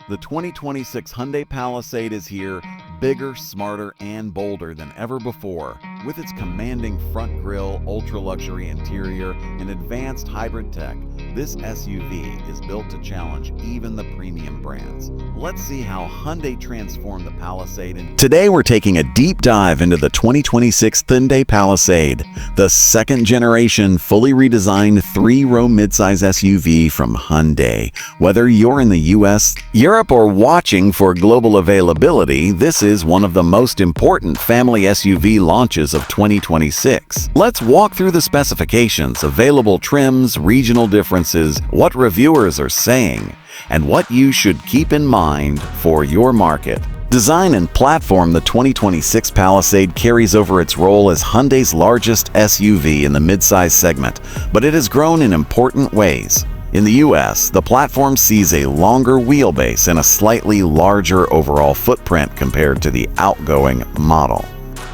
The 2026 Hyundai Palisade is here, bigger, smarter, and bolder than ever before. With its commanding front grille, ultra-luxury interior, and advanced hybrid tech, this SUV is built to challenge even the premium brands. Let's see how Hyundai transformed the Palisade. Today we're taking a deep dive into the 2026 Hyundai Palisade, the second-generation, fully redesigned three-row midsize SUV from Hyundai. Whether you're in the US, Europe, or watching for global availability, this is one of the most important family SUV launches of 2026. Let's walk through the specifications, available trims, regional differences, what reviewers are saying, and what you should keep in mind for your market. Design and platform. The 2026 Palisade carries over its role as Hyundai's largest SUV in the midsize segment, but it has grown in important ways. In the US, the platform sees a longer wheelbase and a slightly larger overall footprint compared to the outgoing model.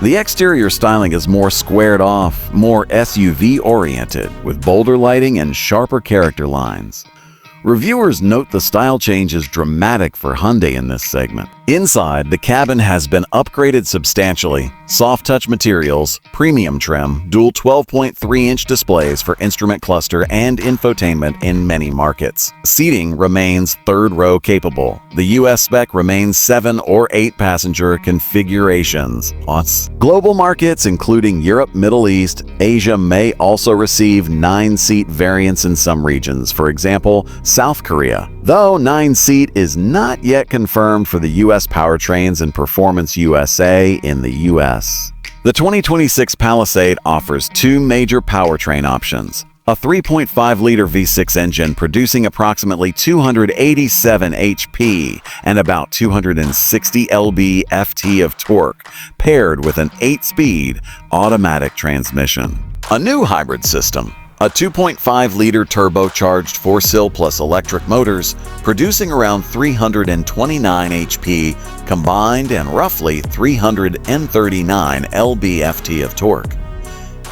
The exterior styling is more squared off, more SUV-oriented, with bolder lighting and sharper character lines. Reviewers note the style change is dramatic for Hyundai in this segment. Inside, the cabin has been upgraded substantially. Soft touch materials, premium trim, dual 12.3-inch displays for instrument cluster and infotainment in many markets. Seating remains third-row capable. The US spec remains 7 or 8 passenger configurations. Global markets, including Europe, Middle East, Asia, may also receive 9-seat variants in some regions, for example, South Korea. Though 9-seat is not yet confirmed for the US powertrains and Performance USA in the US. The 2026 Palisade offers two major powertrain options. A 3.5-liter V6 engine producing approximately 287 HP and about 260 lb-ft of torque, paired with an 8-speed automatic transmission. A new hybrid system. A 2.5-liter turbocharged 4-cylinder plus electric motors producing around 329 HP combined and roughly 339 lb-ft of torque.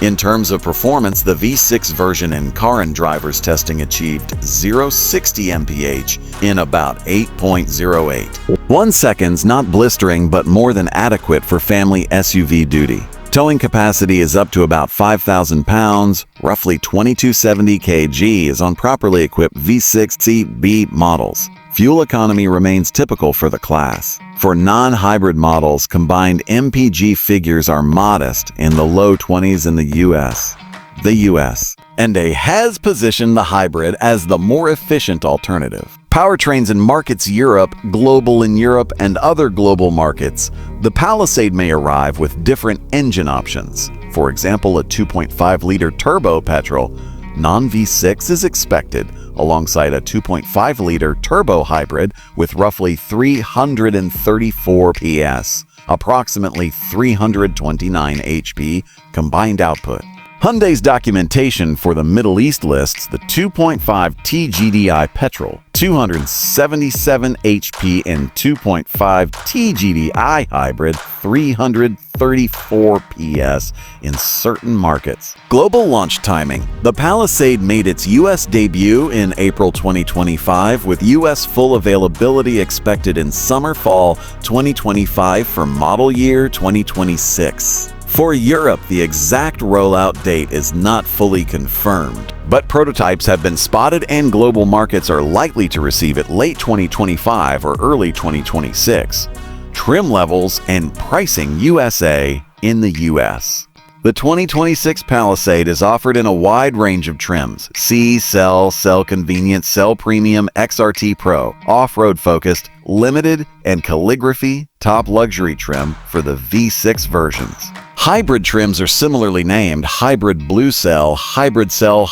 In terms of performance, the V6 version in car and drivers testing achieved 0-60 mph in about 8.08. 1 second's not blistering but more than adequate for family SUV duty. Towing capacity is up to about 5,000 pounds, roughly 2270 kg is on properly equipped V6CB models. Fuel economy remains typical for the class. For non-hybrid models, combined MPG figures are modest in the low 20s in the US. Hyundai has positioned the hybrid as the more efficient alternative. Powertrains in markets Europe, global in Europe, and other global markets, the Palisade may arrive with different engine options. For example, a 2.5-liter turbo petrol non-V6 is expected, alongside a 2.5-liter turbo hybrid with roughly 334 PS, approximately 329 HP combined output. Hyundai's documentation for the Middle East lists the 2.5 TGDI petrol, 277 HP, and 2.5 TGDI hybrid, 334 PS in certain markets. Global launch timing. The Palisade made its US debut in April 2025, with US full availability expected in summer-fall 2025 for model year 2026. For Europe, the exact rollout date is not fully confirmed, but prototypes have been spotted and global markets are likely to receive it late 2025 or early 2026. Trim levels and pricing USA in the US. The 2026 Palisade is offered in a wide range of trims: C, Cell, Cell Convenient, Cell Premium, XRT Pro, Off-Road Focused, Limited, and Calligraphy top luxury trim for the V6 versions. Hybrid trims are similarly named: Hybrid Blue Cell, Hybrid Cell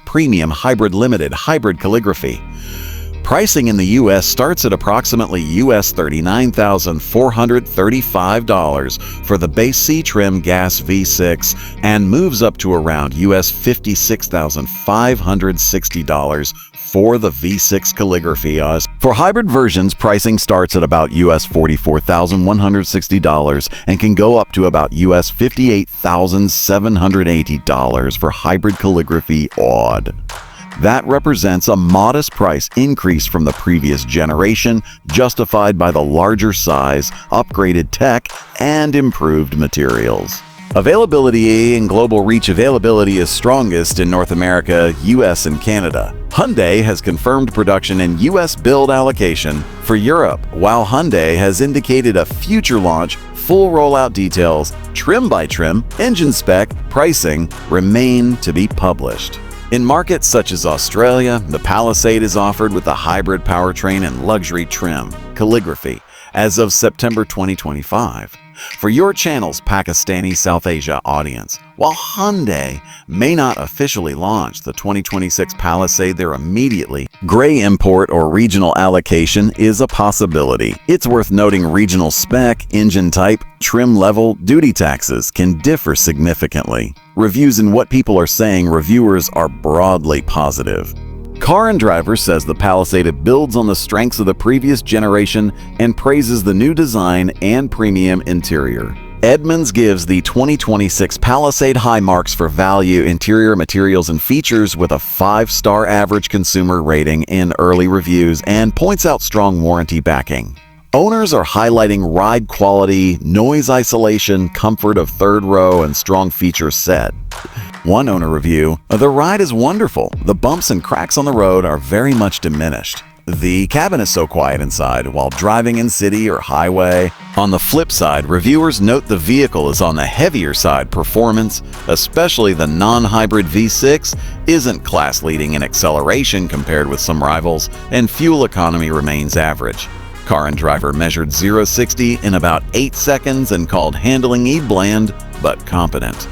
Premium, Hybrid Limited, Hybrid Calligraphy. Pricing in the US starts at approximately US $39,435 for the base C trim gas V6 and moves up to around US $56,560 for the V6 Calligraphy. For hybrid versions, pricing starts at about US $44,160 and can go up to about US $58,780 for hybrid Calligraphy Odd. That represents a modest price increase from the previous generation, justified by the larger size, upgraded tech, and improved materials. Availability and global reach. Availability is strongest in North America, US, and Canada. Hyundai has confirmed production and US build allocation for Europe, while Hyundai has indicated a future launch. Full rollout details, trim by trim, engine spec, pricing remain to be published. In markets such as Australia, the Palisade is offered with a hybrid powertrain and luxury trim, calligraphy, as of September 2025. For your channel's Pakistani South Asia audience, while Hyundai may not officially launch the 2026 Palisade there immediately, gray import or regional allocation is a possibility. It's worth noting regional spec, engine type, trim level, duty taxes can differ significantly. Reviews and what people are saying, reviewers are broadly positive. Car and Driver says the Palisade builds on the strengths of the previous generation and praises the new design and premium interior. Edmunds gives the 2026 Palisade high marks for value, interior materials, and features with a 5-star average consumer rating in early reviews and points out strong warranty backing. Owners are highlighting ride quality, noise isolation, comfort of third row, and strong feature set. One owner review, "The ride is wonderful. The bumps and cracks on the road are very much diminished. The cabin is so quiet inside while driving in city or highway." On the flip side, reviewers note the vehicle is on the heavier side. Performance, especially the non-hybrid V6, isn't class-leading in acceleration compared with some rivals, and fuel economy remains average. Car and Driver measured 0-60 in about 8 seconds and called handling bland but competent.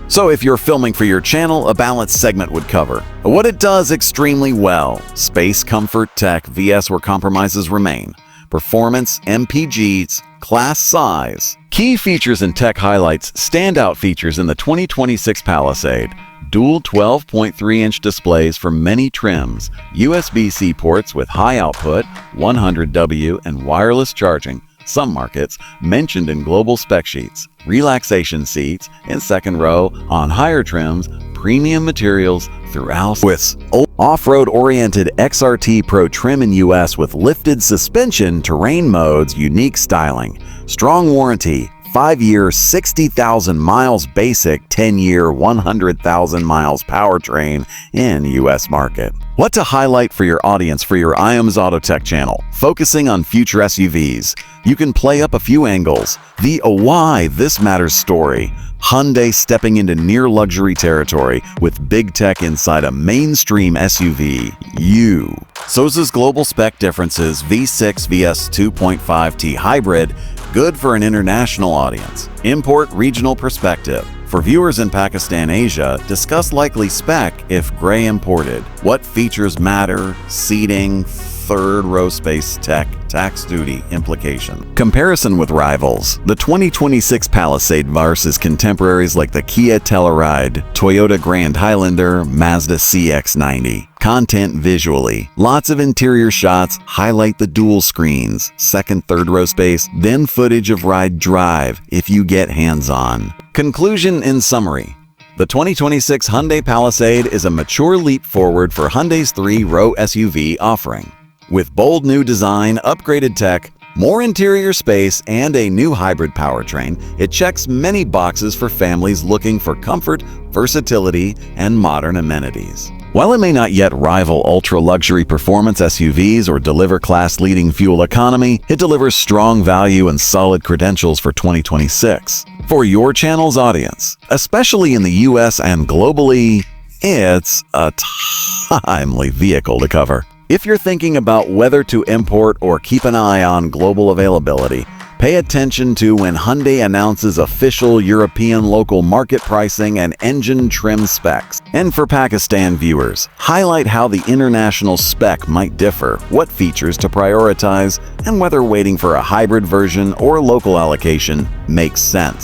So if you're filming for your channel, a balanced segment would cover what it does extremely well: space, comfort, tech, vs where compromises remain, performance, MPGs, class size. Key features and tech highlights. Standout features in the 2026 Palisade: dual 12.3-inch displays for many trims, USB-C ports with high output, 100W, and wireless charging. Some markets mentioned in global spec sheets. Relaxation seats in second row on higher trims, premium materials throughout. With off-road oriented XRT Pro trim in US with lifted suspension, terrain modes, unique styling, strong warranty, 5-year, 60,000 miles basic, 10-year, 100,000 miles powertrain in US market. What to highlight for your audience for your IMS AutoTech channel? Focusing on future SUVs, you can play up a few angles. The why this matters story. Hyundai stepping into near luxury territory with big tech inside a mainstream SUV. SOSA's global spec differences. V6 vs 2.5T hybrid, good for an international audience. Import regional perspective. For viewers in Pakistan, Asia, discuss likely spec if gray imported. What features matter? Seating, third row space, tech, tax duty, implication. Comparison with rivals. The 2026 Palisade versus contemporaries like the Kia Telluride, Toyota Grand Highlander, Mazda CX-90. Content visually. Lots of interior shots highlight the dual screens, second, third row space, then footage of ride drive if you get hands-on. Conclusion in summary. The 2026 Hyundai Palisade is a mature leap forward for Hyundai's 3-row SUV offering. With bold new design, upgraded tech, more interior space, and a new hybrid powertrain, it checks many boxes for families looking for comfort, versatility, and modern amenities. While it may not yet rival ultra-luxury performance SUVs or deliver class-leading fuel economy, it delivers strong value and solid credentials for 2026. For your channel's audience, especially in the US and globally, it's a timely vehicle to cover. If you're thinking about whether to import or keep an eye on global availability, pay attention to when Hyundai announces official European local market pricing and engine trim specs. And for Pakistan viewers, highlight how the international spec might differ, what features to prioritize, and whether waiting for a hybrid version or local allocation makes sense.